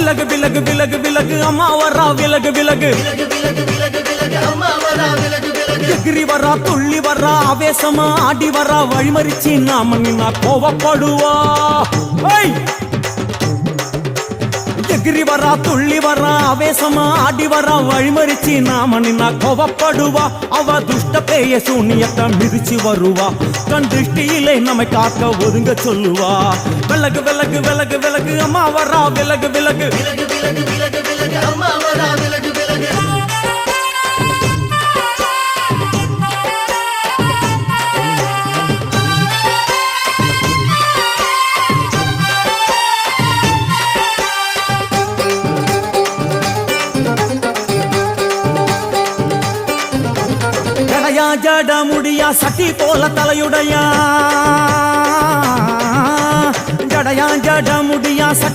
விலகு விலகு விலகு விலகு அம்மா வரா விலகு விலகு எகிரி வரா துள்ளி வரா ஆவேசமா ஆடி வரா வழிமறிச்சு நாம நின்னா கோவப்படுவா எகிரி வரா துள்ளி வரா ஆவேசமா ஆடி வரா வழிமறிச்சு நாம நின்னா கோவப்படுவா அவ துஷ்ட பேய சூனியத்தை மிதிச்சு வருவா கண் திருஷ்டியிலே நம்மை காக்க ஒதுங்க சொல்லுவா விலகு விலகு விலகு விலகு அம்மா வரா விலகு விலகு அம்மா வரா விலகு விலகு ஜட முடியா சட்டி போல தலையுடையா ஜடையா ஜட முடியா